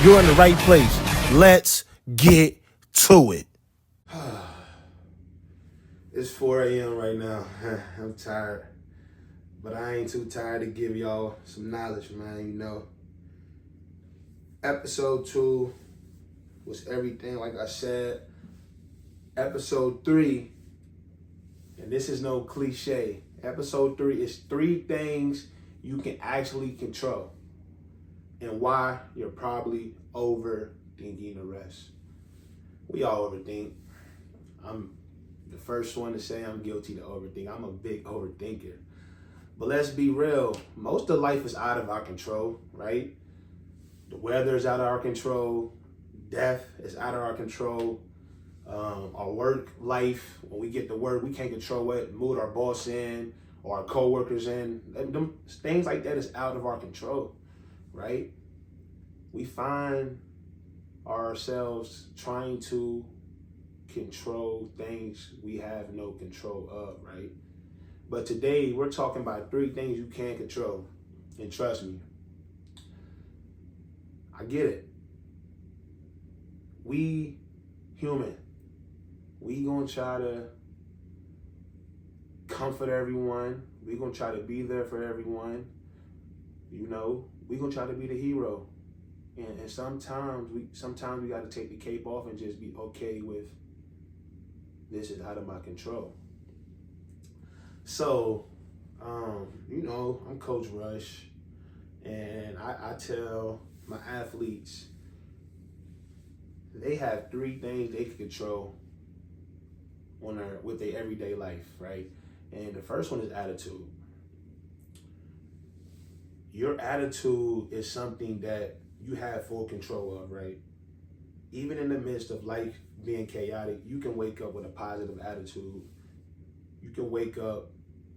you're in the right place. Let's get to it. It's 4 a.m. right now. I'm tired, but I ain't too tired to give y'all some knowledge, man. Episode 2 was everything, like I said. Episode 3, and this is no cliche. Episode 3 is 3 things you can actually control and why you're probably overthinking the rest. We all overthink. I'm the first one to say I'm guilty to overthink. I'm a big overthinker. But let's be real. Most of life is out of our control, right? The weather is out of our control. Death is out of our control. Our work life, when we get to work, we can't control what mood our boss in or our coworkers in. Things like that is out of our control, right? We find ourselves trying to control things we have no control of, right? But today we're talking about 3 things you can't control. And trust me, I get it. We human. We gonna try to comfort everyone. We gonna try to be there for everyone. We gonna try to be the hero. And sometimes we gotta take the cape off and just be okay with this is out of my control. So, I'm Coach Rush, and I tell my athletes they have 3 things they can control with their everyday life, right? And the first one is attitude. Your attitude is something that you have full control of, right? Even in the midst of life being chaotic, you can wake up with a positive attitude. You can wake up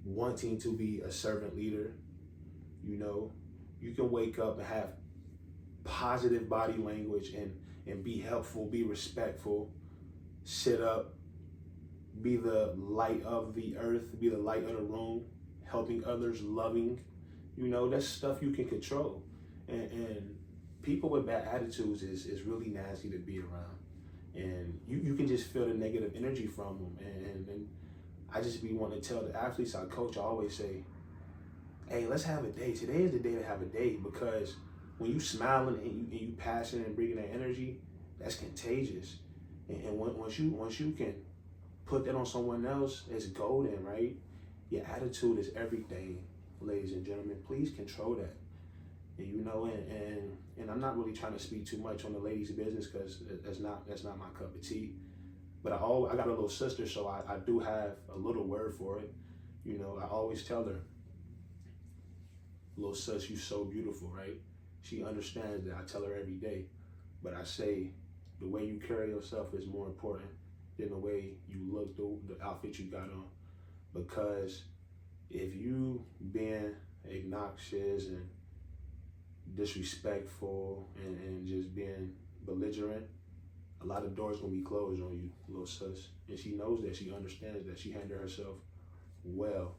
wanting to be a servant leader. You can wake up and have positive body language and be helpful, be respectful, sit up, be the light of the earth, be the light of the room, helping others, loving. That's stuff you can control. And people with bad attitudes is really nasty to be around. And you can just feel the negative energy from them. And I just be wanting to tell the athletes I coach, I always say, hey, let's have a day. Today is the day to have a day, because when you smiling and you passionate and bringing that energy, that's contagious. And once you can put that on someone else, it's golden, right? Your attitude is everything, ladies and gentlemen. Please control that. And I'm not really trying to speak too much on the ladies' business, because that's not my cup of tea. But I got a little sister, so I do have a little word for it. I always tell her, little sis, you so beautiful, right? She understands that. I tell her every day. But I say, the way you carry yourself is more important than the way you look, the outfit you got on. Because if you being obnoxious and disrespectful and just being belligerent, a lot of doors gonna be closed on you, little sis. And she knows that. She understands that. She handled herself well.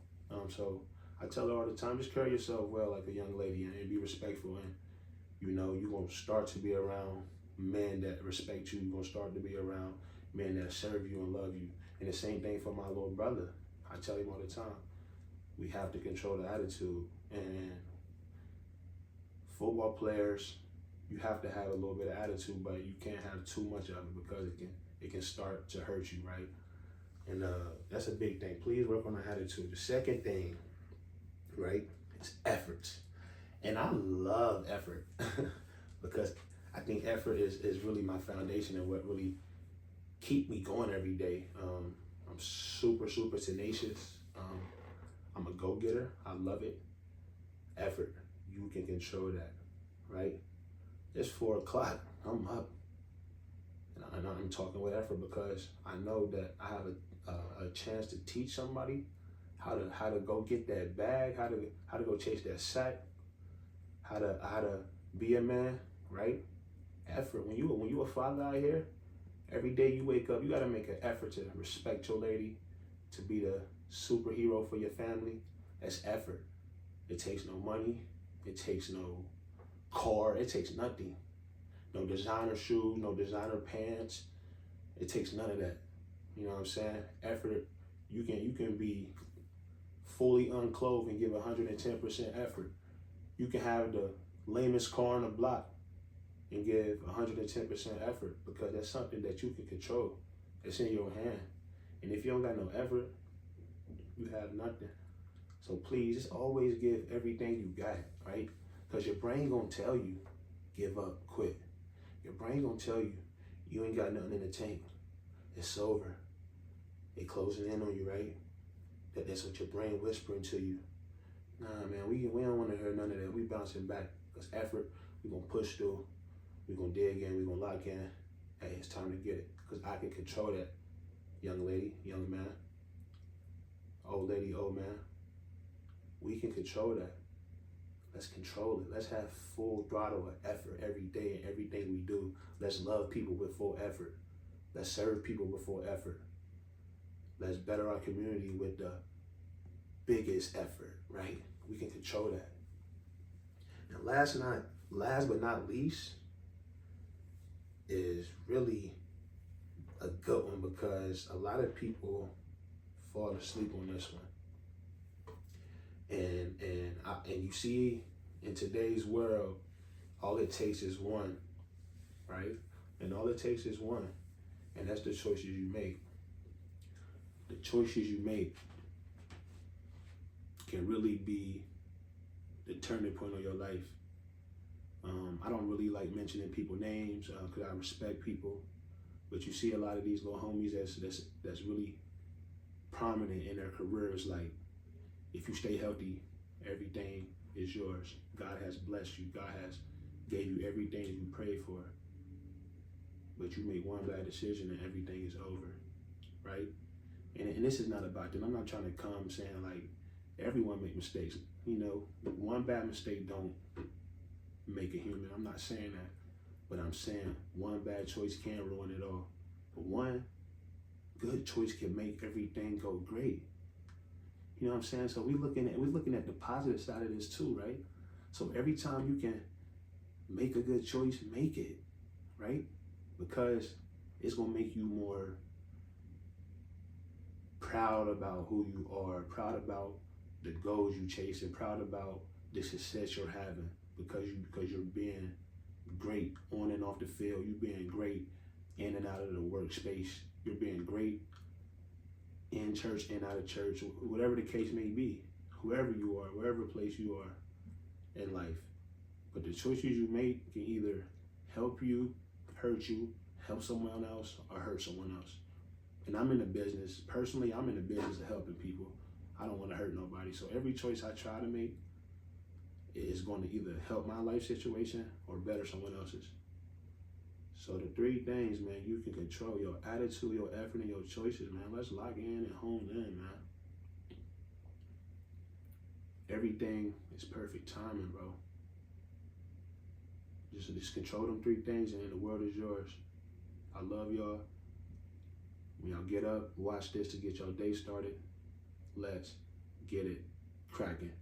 So I tell her all the time, just carry yourself well like a young lady and be respectful. And you're gonna start to be around men that respect you. You're gonna start to be around men that serve you and love you. And the same thing for my little brother. I tell him all the time, we have to control the attitude. And football players, you have to have a little bit of attitude, but you can't have too much of it, because it can start to hurt you, right? And that's a big thing. Please work on the attitude. The second thing, right, is effort. And I love effort because I think effort is really my foundation and what really keep me going every day. I'm super, super tenacious. I'm a go-getter. I love it. Effort. You can control that, right? It's 4 o'clock. I'm up. And I'm talking with effort because I know that I have a chance to teach somebody how to go get that bag, how to go chase that sack, how to be a man, right? Effort. When you a father out here, every day you wake up, you gotta make an effort to respect your lady, to be the superhero for your family. That's effort. It takes no money. It takes no car. It takes nothing. No designer shoes, no designer pants. It takes none of that. You know what I'm saying? Effort. You can be fully unclothed and give 110% effort. You can have the lamest car on the block and give 110% effort, because that's something that you can control. It's in your hand. And if you don't got no effort, you have nothing. So please, just always give everything you got, right? Because your brain gonna tell you, give up, quit. Your brain gonna tell you, you ain't got nothing in the tank. It's over. They closing in on you, right? That's what your brain whispering to you. Nah, man, we don't want to hear none of that. We bouncing back. Because effort, we gonna push through. We gonna dig in. We gonna lock in. Hey, it's time to get it. Because I can control that. Young lady, young man, old lady, old man. We can control that. Let's control it. Let's have full throttle of effort every day and everything we do. Let's love people with full effort. Let's serve people with full effort. Let's better our community with the biggest effort, right? We can control that. And last but not least, is really a good one, because a lot of people fall asleep on this one. And you see, in today's world, all it takes is one, right? And all it takes is one, and that's the choices you make. The choices you make can really be the turning point of your life. I don't really like mentioning people's names because I respect people, but you see a lot of these little homies that's really prominent in their careers. Like, if you stay healthy, everything is yours. God has blessed you. God has gave you everything you prayed for. But you make one bad decision and everything is over, right? And this is not about them. I'm not trying to come saying like everyone make mistakes. You know, one bad mistake don't make a human. I'm not saying that, but I'm saying one bad choice can ruin it all. But one good choice can make everything go great. You know what I'm saying? So we're looking at the positive side of this too, right? So every time you can make a good choice, make it, right? Because it's gonna make you more proud about who you are, proud about the goals you chase, and proud about the success you're having, because you're being great on and off the field. You're being great in and out of the workspace. You're being great in church and out of church, whatever the case may be, whoever you are, wherever place you are in life. But the choices you make can either help you, hurt you, help someone else, or hurt someone else. And I'm in the business, personally, I'm in the business of helping people. I don't want to hurt nobody. So every choice I try to make is going to either help my life situation or better someone else's. So the three things, man, you can control: your attitude, your effort, and your choices, man. Let's lock in and hone in, man. Everything is perfect timing, bro. Just control them three things, and then the world is yours. I love y'all. When y'all get up, watch this to get your day started. Let's get it cracking.